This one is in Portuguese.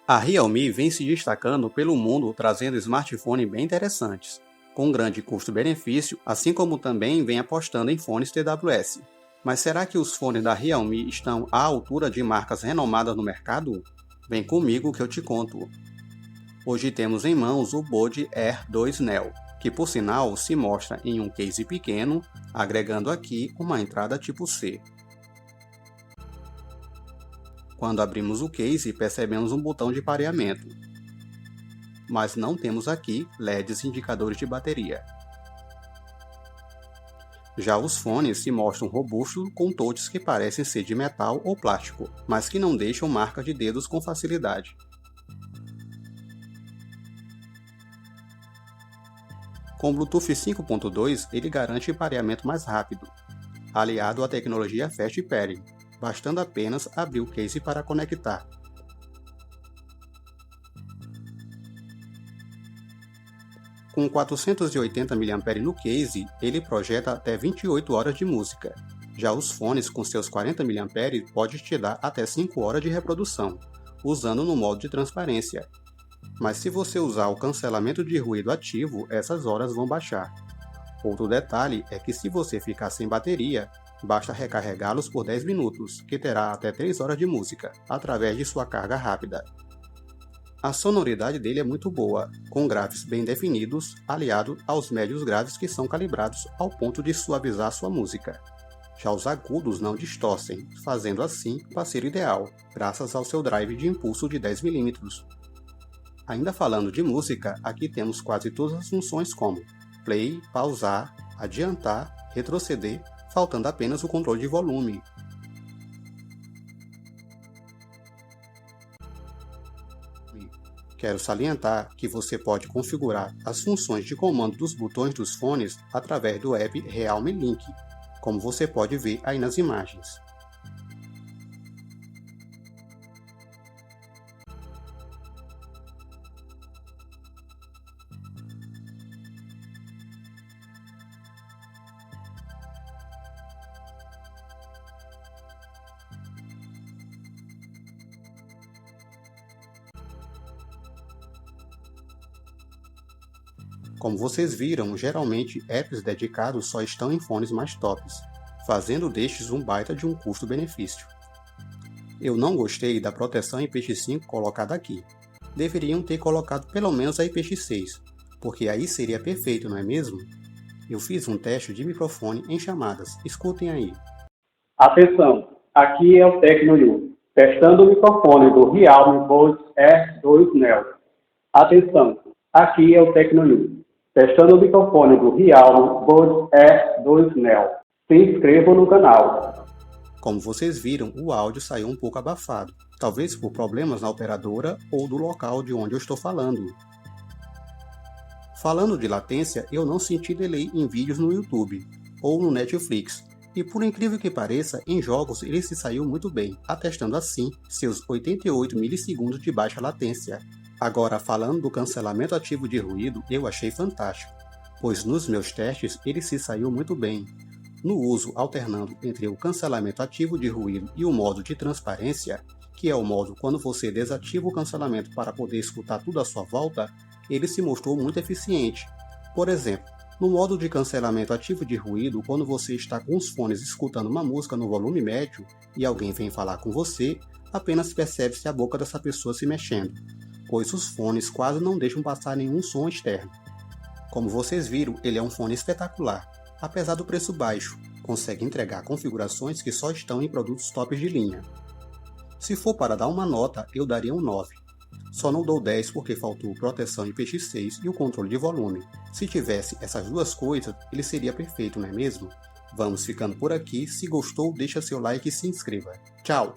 A Realme vem se destacando pelo mundo trazendo smartphones bem interessantes, com grande custo-benefício, assim como também vem apostando em fones TWS. Mas será que os fones da Realme estão à altura de marcas renomadas no mercado? Vem comigo que eu te conto. Hoje temos em mãos o Bode Air 2 Neo, que por sinal se mostra em um case pequeno, agregando aqui uma entrada tipo C. Quando abrimos o case, percebemos um botão de pareamento, mas não temos aqui LEDs indicadores de bateria. Já os fones se mostram robustos com touches que parecem ser de metal ou plástico, mas que não deixam marcas de dedos com facilidade. Com Bluetooth 5.2, ele garante pareamento mais rápido, aliado à tecnologia Fast Pairing, bastando apenas abrir o case para conectar. Com 480 mAh no case, ele projeta até 28 horas de música. Já os fones com seus 40 mAh pode te dar até 5 horas de reprodução, usando no modo de transparência. Mas se você usar o cancelamento de ruído ativo, essas horas vão baixar. Outro detalhe é que se você ficar sem bateria, basta recarregá-los por 10 minutos, que terá até 3 horas de música, através de sua carga rápida. A sonoridade dele é muito boa, com graves bem definidos, aliado aos médios graves que são calibrados ao ponto de suavizar sua música. Já os agudos não distorcem, fazendo assim o parceiro ideal, graças ao seu drive de impulso de 10 mm. Ainda falando de música, aqui temos quase todas as funções como play, pausar, adiantar, retroceder, faltando apenas o controle de volume. Quero salientar que você pode configurar as funções de comando dos botões dos fones através do app Realme Link, como você pode ver aí nas imagens. Como vocês viram, geralmente apps dedicados só estão em fones mais tops, fazendo destes um baita de um custo-benefício. Eu não gostei da proteção IPX5 colocada aqui. Deveriam ter colocado pelo menos a IPX6, porque aí seria perfeito, não é mesmo? Eu fiz um teste de microfone em chamadas, escutem aí. Atenção, aqui é o TecnoU, testando o microfone do Realme Bode Air 2 Neo. Atenção, aqui é o TecnoU, testando o microfone do Realme Bode Air 2 Neo. Se inscrevam no canal. Como vocês viram, o áudio saiu um pouco abafado, talvez por problemas na operadora ou do local de onde eu estou falando. Falando de latência, eu não senti delay em vídeos no YouTube ou no Netflix, e por incrível que pareça, em jogos ele se saiu muito bem, atestando assim seus 88 milissegundos de baixa latência. Agora, falando do cancelamento ativo de ruído, eu achei fantástico, pois nos meus testes ele se saiu muito bem. No uso alternando entre o cancelamento ativo de ruído e o modo de transparência, que é o modo quando você desativa o cancelamento para poder escutar tudo à sua volta, ele se mostrou muito eficiente. Por exemplo, no modo de cancelamento ativo de ruído, quando você está com os fones escutando uma música no volume médio e alguém vem falar com você, apenas percebe-se a boca dessa pessoa se mexendo, pois os fones quase não deixam passar nenhum som externo. Como vocês viram, ele é um fone espetacular. Apesar do preço baixo, consegue entregar configurações que só estão em produtos tops de linha. Se for para dar uma nota, eu daria um 9. Só não dou 10 porque faltou proteção IPX6 e o controle de volume. Se tivesse essas duas coisas, ele seria perfeito, não é mesmo? Vamos ficando por aqui. Se gostou, deixa seu like e se inscreva. Tchau!